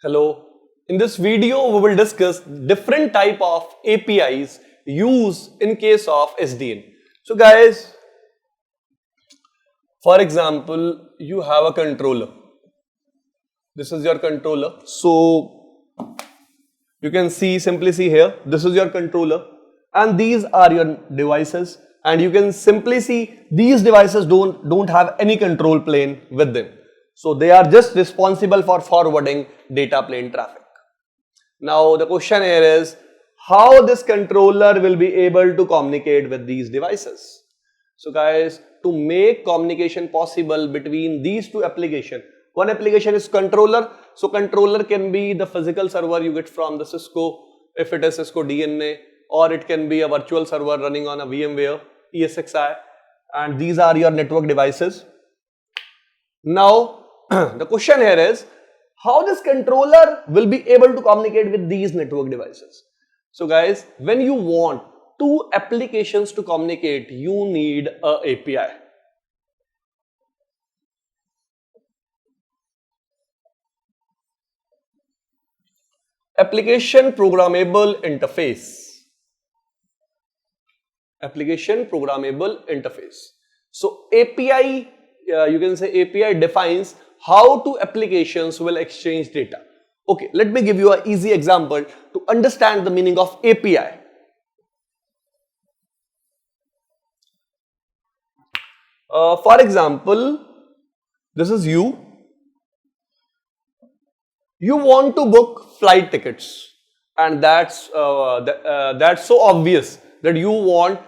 Hello. In this video, we will discuss different type of APIs used in case of SDN. So guys, for example, you have a controller. This is your controller. So you can simply see here, this is your controller and these are your devices, and you can simply see these devices don't have any control plane with them. So they are just responsible for forwarding data plane traffic. Now the question here is how this controller will be able to communicate with these devices. So guys, to make communication possible between these two applications, one application is controller. So controller can be the physical server you get from the Cisco, if it is Cisco DNA, or it can be a virtual server running on a VMware ESXi, and these are your network devices. Now the question here is how this controller will be able to communicate with these network devices. So guys, when you want two applications to communicate, you need a API. Application Programmable Interface. Application Programmable Interface. So API, you can say API defines how two applications will exchange data. Okay, let me give you an easy example to understand the meaning of API. For example, this is you. You want to book flight tickets, and that's so obvious that you want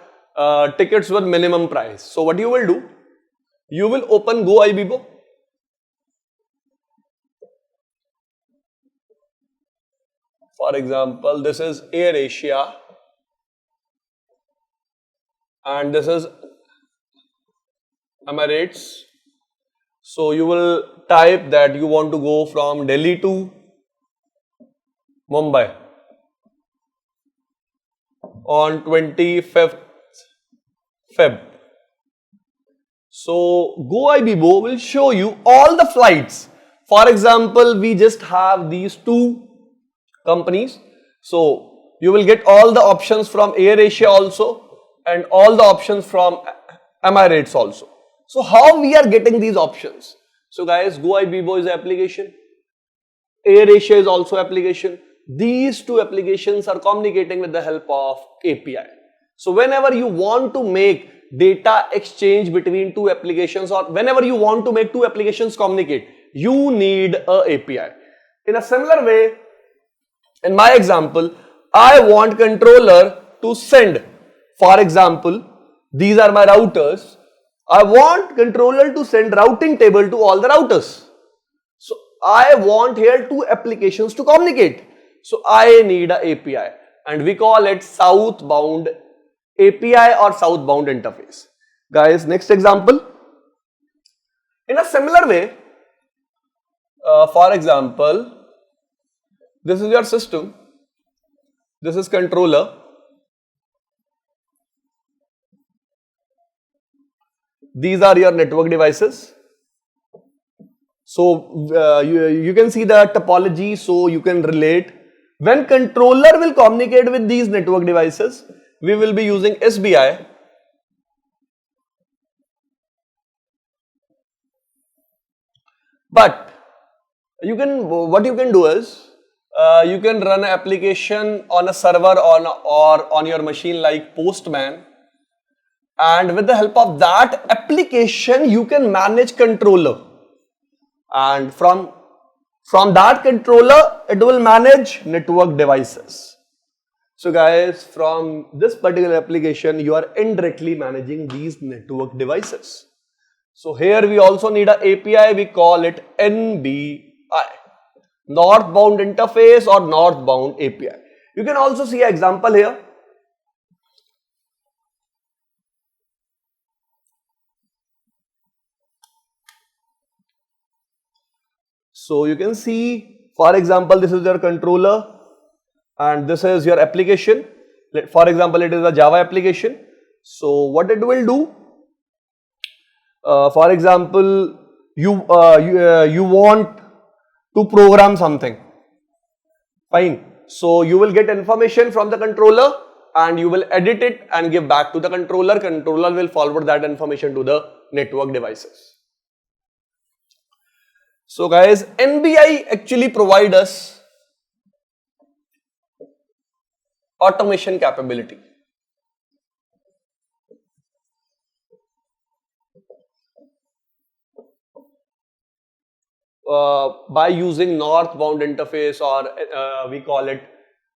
tickets with minimum price. So what you will do? You will open GoIbibo. For example, this is AirAsia and this is Emirates. So you will type that you want to go from Delhi to Mumbai on 25th Feb. So GoIbibo will show you all the flights. For example, we just have these two companies. So you will get all the options from AirAsia also and all the options from Emirates also. So how we are getting these options? So guys, GoIbibo is an application. AirAsia is also application. These two applications are communicating with the help of API. So whenever you want to make data exchange between two applications, or whenever you want to make two applications communicate, you need a API. In a similar way, in my example, I want controller to send, for example, these are my routers. I want controller to send routing table to all the routers. So I want here two applications to communicate. So I need a API, and we call it southbound API or southbound interface. Guys, next example. In a similar way, for example, this is your system. This is controller. These are your network devices. So you can see the topology, so you can relate. When controller will communicate with these network devices, we will be using SBI. But what you can do is you can run an application on a server or on your machine like Postman, and with the help of that application you can manage controller, and from that controller it will manage network devices. So guys, from this particular application you are indirectly managing these network devices. So here we also need an API, we call it NBI, northbound interface or northbound API. You can also see an example here. So you can see, for example, this is your controller and this is your application. For example, it is a Java application. So what it will do, for example, you want to program something. Fine. So you will get information from the controller and you will edit it and give back to the controller. Controller will forward that information to the network devices. So guys, NBI actually provide us automation capability. By using northbound interface, or we call it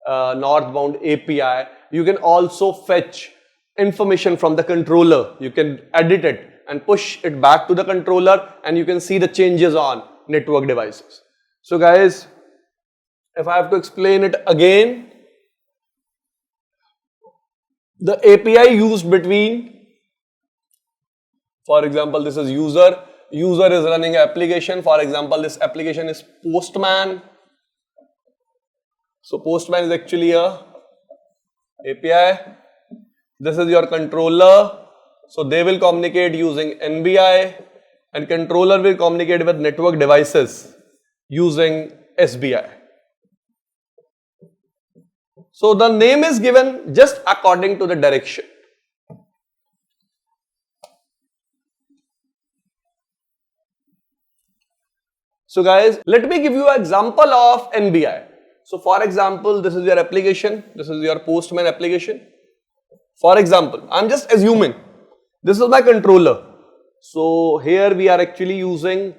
northbound API, you can also fetch information from the controller. You can edit it and push it back to the controller and you can see the changes on network devices. So guys, if I have to explain it again, the API used between, for example, this is user is running an application. For example, this application is Postman. So Postman is actually a API. This is your controller. So they will communicate using NBI and controller will communicate with network devices using SBI. So the name is given just according to the direction. So guys, let me give you an example of NBI. So for example, this is your application, this is your Postman application. For example, I'm just assuming this is my controller. So here we are actually using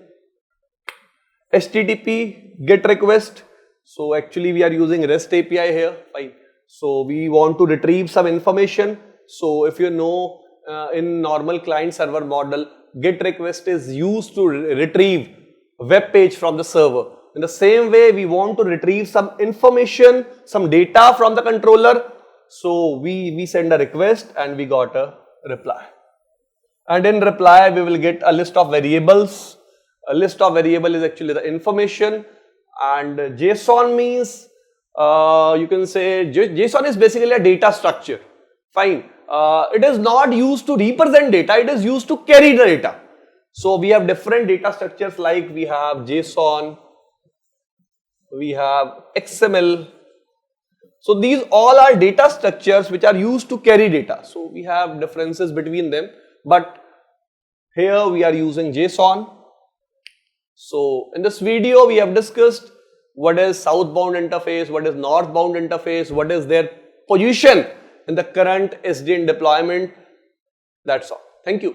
HTTP GET request. So actually we are using REST API here. Fine. So we want to retrieve some information. So if you know, in normal client server model, GET request is used to retrieve web page from the server. In the same way, we want to retrieve some information, some data from the controller. So we send a request and we got a reply. And in reply, we will get a list of variables. A list of variable is actually the information. And JSON means, you can say, JSON is basically a data structure. Fine. It is not used to represent data, it is used to carry the data. So we have different data structures, like we have JSON, we have XML. So these all are data structures which are used to carry data. So we have differences between them, but here we are using JSON. So in this video we have discussed what is southbound interface, what is northbound interface, what is their position in the current SDN deployment. That's all. Thank you.